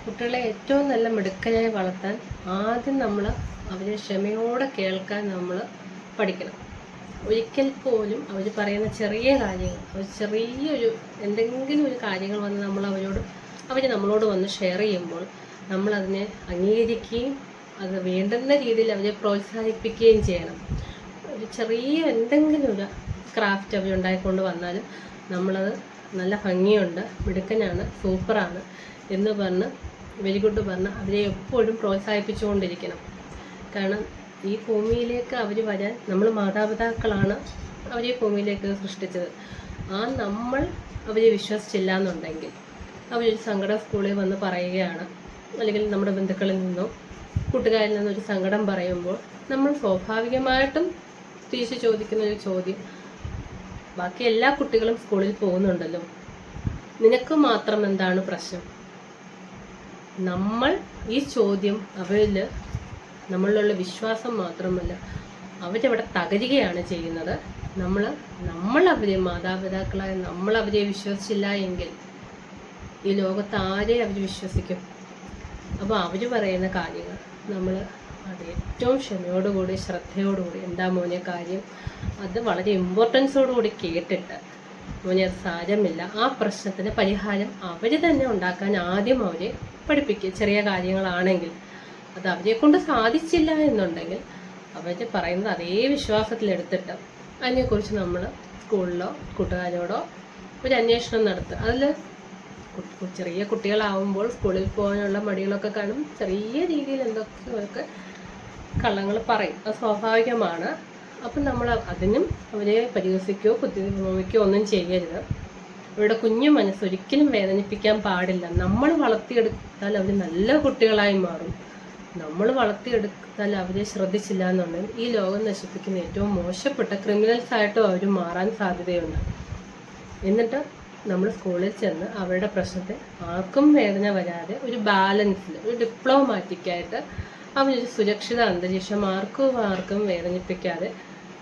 കുട്ടികളെ ഏറ്റവും നല്ല മിടുക്കനായി വളർത്താൻ ആദ്യം നമ്മൾ അവരെ ക്ഷമയോടെ കേൾക്കാൻ നമ്മൾ പഠിക്കണം. ഒരിക്കൽ പോലും അവർ പറയുന്ന ചെറിയ കാര്യങ്ങൾ, അവർ ചെറിയൊരു എന്തെങ്കിലും ഒരു കാര്യങ്ങൾ വന്ന് അവർ നമ്മളോട് വന്ന് ഷെയർ ചെയ്യുമ്പോൾ നമ്മളതിനെ അംഗീകരിക്കുകയും അത് വേണ്ടുന്ന രീതിയിൽ അവരെ പ്രോത്സാഹിപ്പിക്കുകയും ചെയ്യണം. ഒരു ചെറിയ എന്തെങ്കിലും ഒരു ക്രാഫ്റ്റ് അവരുണ്ടായിക്കൊണ്ട് വന്നാലും നമ്മളത് നല്ല ഭംഗിയുണ്ട്, മിടുക്കനാണ്, സൂപ്പറാണ് എന്ന് പറഞ്ഞ് വെരി ഗുഡ് പറഞ്ഞ് അവരെ എപ്പോഴും പ്രോത്സാഹിപ്പിച്ചുകൊണ്ടിരിക്കണം. കാരണം ഈ ഭൂമിയിലേക്ക് അവർ വരാൻ നമ്മൾ മാതാപിതാക്കളാണ് അവരെ ഭൂമിയിലേക്ക് സൃഷ്ടിച്ചത്. നമ്മൾ അവരെ വിശ്വസിച്ചില്ല എന്നുണ്ടെങ്കിൽ, അവരൊരു സങ്കടം സ്കൂളിൽ വന്ന് പറയുകയാണ്, അല്ലെങ്കിൽ നമ്മുടെ ബന്ധുക്കളിൽ നിന്നോ കൂട്ടുകാരിൽ നിന്നോ ഒരു സങ്കടം പറയുമ്പോൾ നമ്മൾ സ്വാഭാവികമായിട്ടും തിരിച്ച് ചോദിക്കുന്ന ഒരു ചോദ്യം, ബാക്കി എല്ലാ കുട്ടികളും സ്കൂളിൽ പോകുന്നുണ്ടല്ലോ, നിനക്ക് മാത്രം എന്താണ് പ്രശ്നം? നമ്മൾ ഈ ചോദ്യം അവരിൽ നമ്മളിലുള്ള വിശ്വാസം മാത്രമല്ല, അവരവിടെ തകരുകയാണ് ചെയ്യുന്നത്. നമ്മൾ അവരെ മാതാപിതാക്കളായ നമ്മൾ അവരെ വിശ്വസിച്ചില്ല എങ്കിൽ ഈ ലോകത്ത് ആരെ അവർ വിശ്വസിക്കും? അപ്പോൾ അവർ പറയുന്ന കാര്യങ്ങൾ നമ്മൾ അത് ഏറ്റവും ക്ഷമയോടുകൂടി ശ്രദ്ധയോടുകൂടി, എന്താ മോനെ കാര്യം, അത് വളരെ ഇമ്പോർട്ടൻസോടുകൂടി കേട്ടിട്ട്, മോനെ അത് സാരമില്ല, ആ പ്രശ്നത്തിന് പരിഹാരം അവർ തന്നെ ഉണ്ടാക്കാൻ ആദ്യം അവരെ പഠിപ്പിക്കുക. ചെറിയ കാര്യങ്ങളാണെങ്കിൽ അത് അവരെ കൊണ്ട് സാധിച്ചില്ല എന്നുണ്ടെങ്കിൽ അവർ പറയുന്നത് അതേ വിശ്വാസത്തിലെടുത്തിട്ട് അതിനെക്കുറിച്ച് നമ്മൾ സ്കൂളിലോ കൂട്ടുകാരോടോ ഒരു അന്വേഷണം നടത്തുക. അതിൽ ചെറിയ കുട്ടികളാവുമ്പോൾ സ്കൂളിൽ പോകാനുള്ള മടികളൊക്കെ കാണും, ചെറിയ രീതിയിൽ എന്തൊക്കെയൊക്കെ കള്ളങ്ങൾ പറയും, അത് സ്വാഭാവികമാണ്. അപ്പം നമ്മൾ അതിനും അവരെ പരിഹസിക്കുകയോ ബുദ്ധിമുട്ടിക്കുകയോ ഒന്നും ചെയ്യരുത്. അവരുടെ കുഞ്ഞു മനസ്സ് ഒരിക്കലും വേദനിപ്പിക്കാൻ പാടില്ല. നമ്മൾ വളർത്തിയെടുത്താൽ അവർ നല്ല കുട്ടികളായി മാറും. നമ്മൾ വളർത്തിയെടുത്താൽ അവരെ ശ്രദ്ധിച്ചില്ല എന്നുണ്ടെങ്കിൽ ഈ ലോകം നശിപ്പിക്കുന്ന ഏറ്റവും മോശപ്പെട്ട ക്രിമിനൽസായിട്ടും അവർ മാറാൻ സാധ്യതയുണ്ട്. എന്നിട്ട് നമ്മൾ സ്കൂളിൽ ചെന്ന് അവരുടെ പ്രശ്നത്തെ ആർക്കും വേദന വരാതെ ഒരു ബാലൻസിൽ, ഒരു ഡിപ്ലോമാറ്റിക്കായിട്ട് അവരൊരു സുരക്ഷിത അന്തരീക്ഷം ആർക്കും വേദനിപ്പിക്കാതെ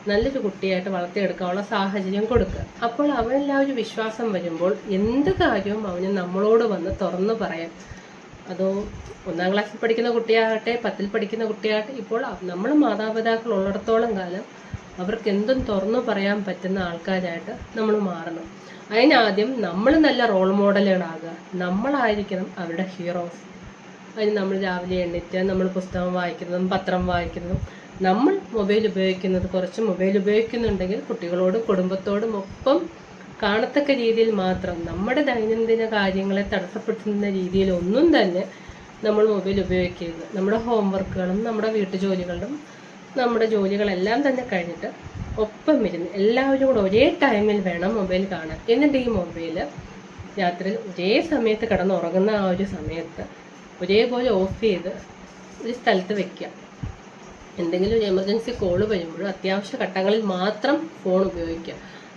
നല്ലൊരു കുട്ടിയായിട്ട് വളർത്തിയെടുക്കാനുള്ള സാഹചര്യം കൊടുക്കുക. അപ്പോൾ അവനെല്ലാം ഒരു വിശ്വാസം വരുമ്പോൾ എന്ത് കാര്യവും അവന് നമ്മളോട് വന്ന് തുറന്നു പറയാം. അതോ 1-ാം ക്ലാസ്സിൽ പഠിക്കുന്ന കുട്ടിയാകട്ടെ, 10ൽ പഠിക്കുന്ന കുട്ടിയാകട്ടെ, ഇപ്പോൾ നമ്മൾ മാതാപിതാക്കൾ ഉള്ളിടത്തോളം കാലം അവർക്ക് എന്തും തുറന്നു പറയാൻ പറ്റുന്ന ആൾക്കാരായിട്ട് നമ്മൾ മാറണം. അതിനാദ്യം നമ്മൾ നല്ല റോൾ മോഡലുകളാകുക. നമ്മളായിരിക്കണം അവരുടെ ഹീറോസ്. അതിന് നമ്മൾ രാവിലെ എണീറ്റ് നമ്മൾ പുസ്തകം വായിക്കുന്നതും പത്രം വായിക്കുന്നതും, നമ്മൾ മൊബൈൽ ഉപയോഗിക്കുന്നത്, കുറച്ച് മൊബൈൽ ഉപയോഗിക്കുന്നുണ്ടെങ്കിൽ കുട്ടികളോടും കുടുംബത്തോടും ഒപ്പം കാണത്തക്ക രീതിയിൽ മാത്രം, നമ്മുടെ ദൈനംദിന കാര്യങ്ങളെ തടസ്സപ്പെടുത്തുന്ന രീതിയിൽ ഒന്നും തന്നെ നമ്മൾ മൊബൈൽ ഉപയോഗിക്കരുത്. നമ്മുടെ ഹോംവർക്കുകളും നമ്മുടെ വീട്ടുജോലികളും നമ്മുടെ ജോലികളെല്ലാം തന്നെ കഴിഞ്ഞിട്ട് ഒപ്പം ഇരുന്ന് എല്ലാവരും കൂടെ ഒരേ ടൈമിൽ വേണം മൊബൈൽ കാണാൻ. എന്നിട്ട് ഈ മൊബൈൽ രാത്രി ഒരേ സമയത്ത് കിടന്നുറങ്ങുന്ന ആ ഒരു സമയത്ത് ഒരേപോലെ ഓഫ് ചെയ്ത് ഒരു സ്ഥലത്ത് വെക്കുക. എന്തെങ്കിലും ഒരു എമർജൻസി കോള് വരുമ്പോഴും അത്യാവശ്യ ഘട്ടങ്ങളിൽ മാത്രം ഫോൺ ഉപയോഗിക്കുക.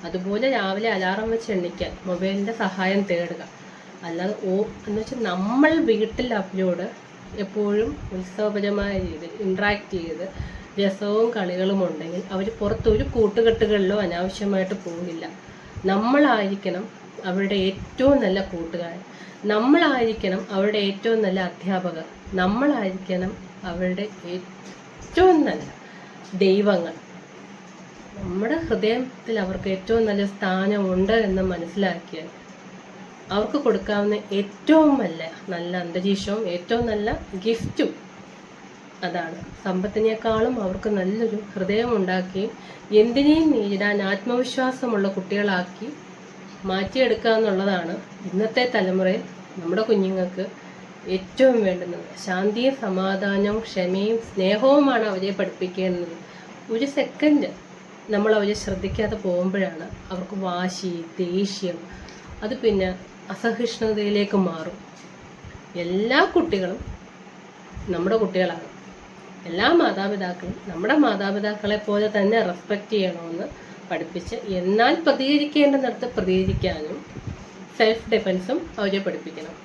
അതുപോലെ രാവിലെ അലാറം വെച്ച് എണ്ണിക്കാൻ മൊബൈലിൻ്റെ സഹായം തേടുക. അല്ലാതെ എന്ന് വെച്ചാൽ നമ്മൾ വീട്ടിൽ അവരോട് എപ്പോഴും ഉത്സവപരമായ രീതിയിൽ ഇൻട്രാക്ട് ചെയ്ത് രസവും കളികളും ഉണ്ടെങ്കിൽ അവർ പുറത്തൊരു കൂട്ടുകെട്ടുകളിലോ അനാവശ്യമായിട്ട് പോകില്ല. നമ്മളായിരിക്കണം അവരുടെ ഏറ്റവും നല്ല കൂട്ടുകാരൻ, നമ്മളായിരിക്കണം അവരുടെ ഏറ്റവും നല്ല അധ്യാപകർ, നമ്മളായിരിക്കണം അവരുടെ ഏറ്റവും നല്ല ദൈവങ്ങൾ. നമ്മുടെ ഹൃദയത്തിൽ അവർക്ക് ഏറ്റവും നല്ല സ്ഥാനമുണ്ട് എന്ന് മനസ്സിലാക്കിയാൽ അവർക്ക് കൊടുക്കാവുന്ന ഏറ്റവും നല്ല അന്തരീക്ഷവും ഏറ്റവും നല്ല ഗിഫ്റ്റും അതാണ്. സമ്പത്തിനേക്കാളും അവർക്ക് നല്ലൊരു ഹൃദയം ഉണ്ടാക്കുകയും എന്തിനേയും നേരിടാൻ ആത്മവിശ്വാസമുള്ള കുട്ടികളാക്കി മാറ്റിയെടുക്കുക എന്നുള്ളതാണ് ഇന്നത്തെ തലമുറയിൽ നമ്മുടെ കുഞ്ഞുങ്ങൾക്ക് ഏറ്റവും വേണ്ടുന്നത്. ശാന്തിയും സമാധാനവും ക്ഷമയും സ്നേഹവുമാണ് അവരെ പഠിപ്പിക്കേണ്ടത്. ഒരു സെക്കൻഡ് നമ്മൾ അവരെ ശ്രദ്ധിക്കാതെ പോകുമ്പോഴാണ് അവർക്ക് വാശി, ദേഷ്യം, അത് പിന്നെ അസഹിഷ്ണുതയിലേക്ക് മാറും. എല്ലാ കുട്ടികളും നമ്മുടെ കുട്ടികളാണ്. എല്ലാ മാതാപിതാക്കളും നമ്മുടെ മാതാപിതാക്കളെ പോലെ തന്നെ റെസ്പെക്റ്റ് ചെയ്യണമെന്ന് പഠിപ്പിച്ച്, എന്നാൽ പ്രതികരിക്കേണ്ടുന്നിടത്ത് പ്രതികരിക്കാനും സെൽഫ് ഡിഫെൻസും അവരെ പഠിപ്പിക്കണം.